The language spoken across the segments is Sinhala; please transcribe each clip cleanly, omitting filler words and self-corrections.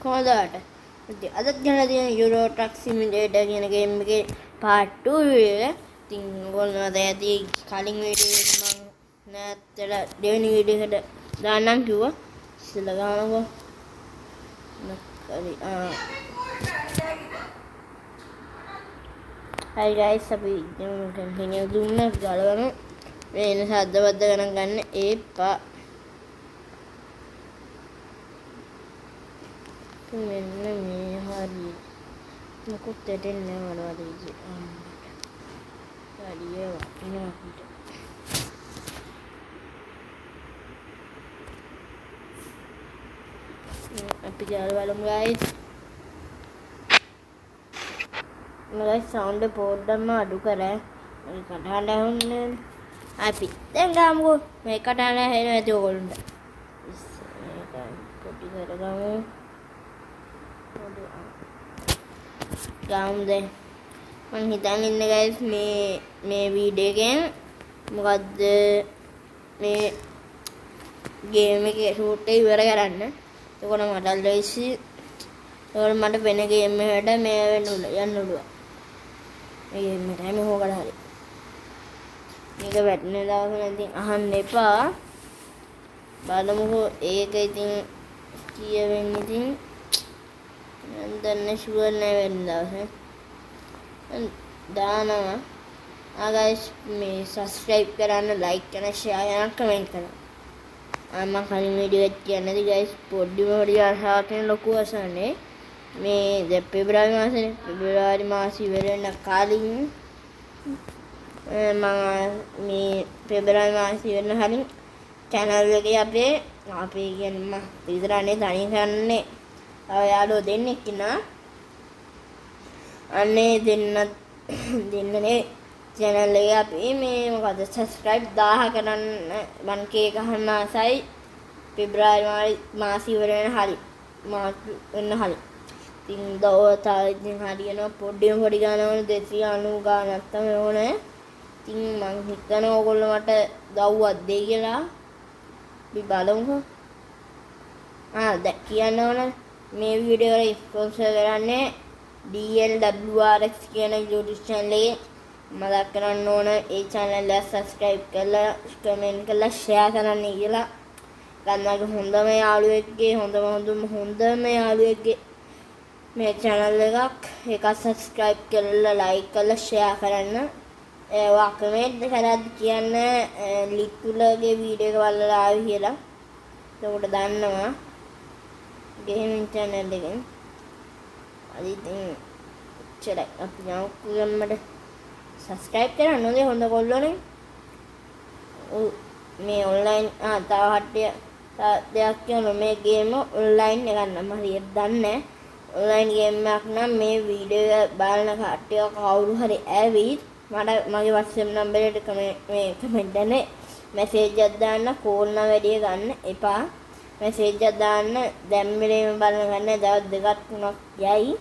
කොහොමදට ඉතින් අදත් ගහලා තියෙන Euro Truck Simulator කියන ගේම් එකේ part 2 එක. ඉතින් ඔයගොල්ලෝ දැන් ඇති කලින් වීඩියෝ එක මම නැත්තලා දෙවෙනි වීඩියෝ එකට දාන්නම් කිව්වා. ඉස්සෙල්ලා ගන්නකො. හරි Hi guys, අපි continue දුන්නා ගලවන වෙන සද්දවද්ද ගණන් ගන්න ඒපා. මෙන්න මේ හරි මොකුත් දෙන්නේ මොනවද ඉතින් හරිය වටිනවා අපිට. අපි ගලවලමු guys. මගේ සවුන්ඩ් පොඩ්ඩක්ම අඩු කරා. මගේ කටහඬ ඇහුන්නේ. අපි දැන් ගාමුකෝ. මේ කටහඬ ඇහෙන්නේ නැති ඕගොල්ලන්ට. මේක පොඩි කරගමු. ගාමු දැන්. මම හිතන්නේ ඉන්නේ guys මේ වීඩියෝ එකෙන් මොකද්ද මේ ගේම් එකේ ෂූට් එක ඉවර කරන්න. එතකොට මට ලේසි. ඒකට මට වෙන ගේම් එකකට මේ යන්න උඩුවා. මේ ගේම් එකට හැම හොකට හරි. මේක වැටෙන දවස් නැති අහන්න එපා. බලමුකෝ ඒක ඉතින් කියවෙන්නේ ඉතින් මම දන්නේ ෂුවර් නෑ වෙන දවසේ. දානවා. guys මේ subscribe කරන්න, like කරන්න, share කරන්න, comment කරන්න. මම කලින් වීඩියෝ එකක් කියන්නේ guys පොඩ්ඩම ආසාවක් තියෙන ලොකු ආසාවක් මේ පෙබරවාරි මාසෙ ඉවර වෙන කාලින් මම මේ පෙබරවාරි මාසෙ ඉවර වෙන හරින් channel එකේ අපේ කියන්නේ මම විතරනේ තනියෙන් කරන්නේ. තව යාළුවෝ දෙන්නෙක් ඉන්නවා. අනේ දෙන්නනේ channel එකේ අපි මේ මොකද subscribe 1000 කරන්න 1k ගහන්න ආසයි. පෙබරවාරි මාසෙ ඉවර වෙන හරි වෙන හරි. ඉතින් ඉතින් හරියනවා පොඩි ගානවල 290 ගානක් තමයි ඕනේ. ඉතින් මං හිතනවා ඕගොල්ලෝ මට දව්වක් දෙයි කියලා. අපි බලමුකෝ. දැන් කියන්න ඕන මේ වීඩියෝ එක ස්පොන්සර් කරන්නේ DLWRX කියන YouTube channel එකේ. මතක් කරන්න ඕන ඒ channel එක subscribe කරලා comment කරලා share කරන්න කියලා. ගන්නගේ හොඳම යාළුවෙක්ගේ හොඳම යාළුවෙක්ගේ මේ channel එකක් subscribe කරලා like කරලා share කරන්න. ඒවා comment කරද්දි කියන්න ලිකුලගේ වීඩියෝ එක බලලා ආවි කියලා. ඒකට දන්නවා gaming channel එකෙන්. අද ඉතින් චලයි අපි යමුකෝ subscribe කරන්න ඕනේ හොඳ කොල්ලෝනේ. මේ online තව හට්ටිය දෙයක් කියන මේ ගේම online එකක් නම් හරියට දන්නේ නැහැ. online ගේම් එකක් නම් මේ වීඩියෝ එක බලන කට්ටිය කවුරු හරි ඇවිත් මට මගේ WhatsApp number එකට මේ කමෙන්ට් එකේ message එකක් දාන්න. කෝල් නම් වැඩි ගන්න එපා. message එකක් දාන්න. දැන් මෙලේම බලන ගන්න දවස් දෙකක් තුනක් යයි.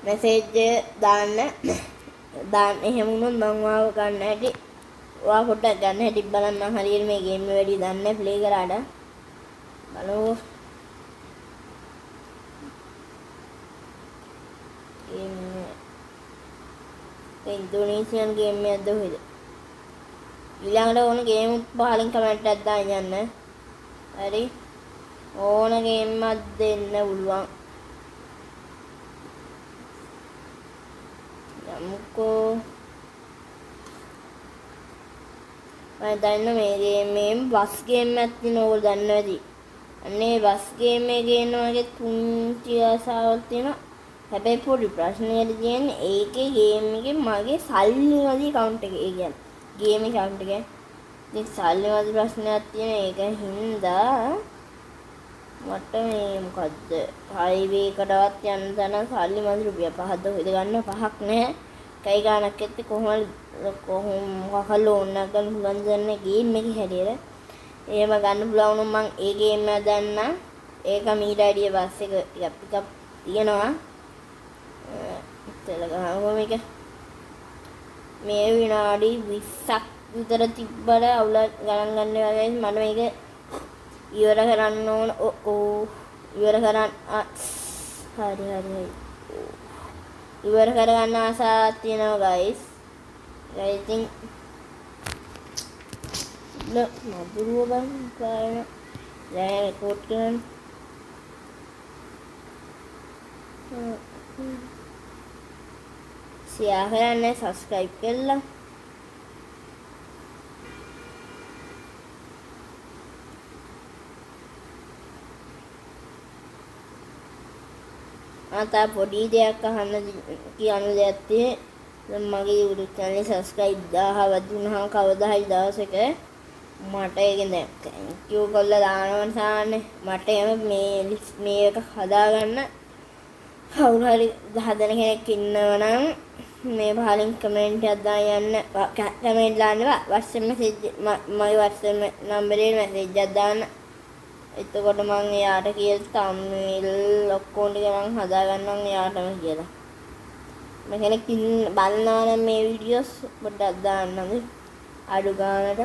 message දාන්න එහෙම වුණොත් මම වාව ගන්න හැටි වා පොඩ්ඩක් ගන්න හැටි බලන්න. මම හරියට මේ ගේම් එක වැඩි දන්නේ ප්ලේ කරාට බලමු. ඉන්දෝනේසියන් ගේම් එකක්ද හොයද ඊළඟට ඕන ගේම් පහලින් කමෙන්ට් එකක් දාන්න යන්න. හරි ඕන ගේම් එකක් දෙන්න පුළුවන්. යමුකෝ මම දන්න මේ ගේම් එකෙන් බස් ගේම් එකක් තියෙනවා. ඕගොල්ලෝ දන්නවා ඇති. අන්නේ බස් ගේම් එකේ ගේනවා පුංචි ආසාවක් තියෙනවා. හැබැයි පොඩි ප්‍රශ්නයක් තියෙන්නේ ඒකේ ගේම් එකේ මගේ සල්ලි වලදී account එකේ. ඒ කියන්නේ ගේම් එකේ account එකේ ඉතින් සල්ලි වලදී ප්‍රශ්නයක් තියෙන ඒක හින්දා මට මේ මොකද්ද highway එකටවත් යන්න තන සල්ලි මදි රුපියල් 5ද හොයද ගන්න 5ක් නැහැ. කයි ගානක් ඇත්තේ කොහොම මොකක් ලෝන් එකක් ගන්න පුළුවන් දන්නේ ගේම් එකේ හැටියට. එහෙම ගන්න පුළුවන් නම් මම ඒ ගේම් එක දන්නා. ඒක මීට අයිඩිය බස් එක ටිකක් පිකප් තියෙනවා. මේක මේ විනාඩි 20ක් විතර තිබ්බට අවුල ගණන් ගන්න වගේ මට මේක ඉවර කරන්න ඕන. ඉවර කරන්න හරි ඉවර කරගන්න ආසාවක් තියෙනවා guys. I think මදුරුව බං කාරණ දැන් රෙකෝඩ් කරන්න ෂෙයා කරන්න subscribe කරලා ආතා පොඩි දෙයක් අහන්න කියන්න දෙයක් තියෙන්නේ මගේ YouTube channel subscribe 1000 වදුනහම කවදා හරි දවසක මට ඒකෙන් දැන් thank you කරලා දානවනේ සාන්නේ මට එම මේ එක හදාගන්න කවුරු හරි 10 දෙනෙක් කෙනෙක් ඉන්නවනම් මේ පහලින් කමෙන්ට් එකක් දාන්න කමෙන්ට් දාන්න WhatsApp message මගේ WhatsApp නම්බරේ message එකක් දාන්න එතකොට මම එයාට කියලා thumbnail ඔක්කොම ටික මම හදාගන්නම් එයාටම කියලා මම කෙනෙක් බලනවා නම් මේ වීඩියෝස් පොඩ්ඩක් දාන්නද අඩු ගානට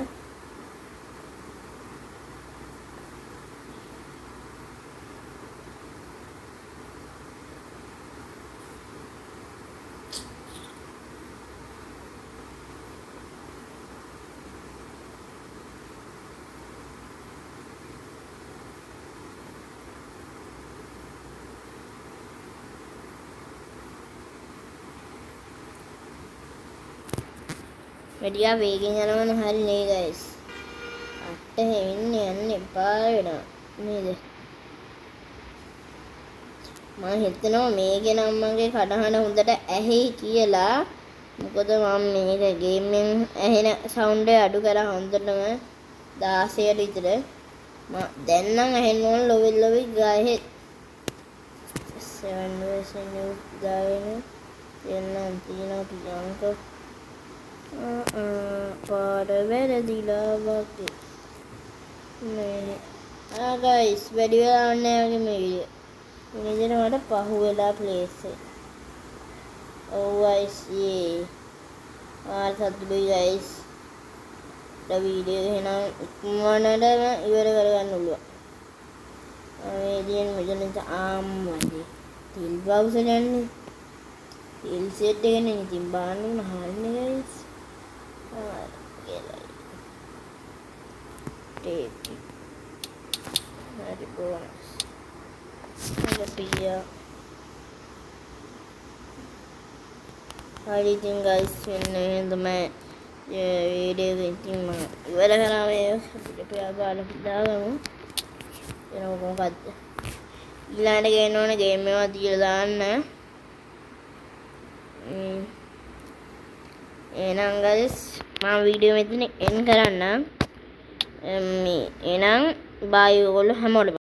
වැඩියා වේගෙන් යනවනම් හරි නේ guys. අට හැෙන්න යන්න එපා වෙනවා නේද? මම හිතනවා මේකේ නම් මගේ කඩහන හොඳට ඇහි කියලා. මොකද මම මේක ගේම් එකෙන් ඇහෙන සවුන්ඩ් එක අඩු කරා හොඳටම 16ට විතර. දැන් නම් ඇහෙන්න ඕන ලොවි ගායේ 7 version දාගෙන එන්නම් තියෙනවා ටිකක් පාඩ වැරදිලා වගේ මේ guys වැඩි වෙලා නැහැ වගේ මේ වීඩියෝ මේ විදිහට මට පහුවෙලා ප්ලේස් එක I see සතුටුයි guys ද වීඩියෝ එහෙනම් ඉක්මනටම ඉවර කරගන්න ඕන මේ දින මෙතන ආම්මදී තිල් බවුස යන්නේ තිල් සෙට් එක නේ ඉතින් බාන්න උන හරිනේ guys take very bonus hari itin guys මෙන්න තමයි වීඩියෝ එක ඉතින් මම ඉවර කරා මේ අපිට ගාලා දාගමු එනවා මොකක්ද ඊළඟට ගේන්න ඕනේ ගේම් එකක් තියලා දාන්න එහෙනම් guys මම වීඩියෝ මෙතන එන් කරන්න මේ එහෙනම් බයි ඔයගොල්ලෝ හැමෝටම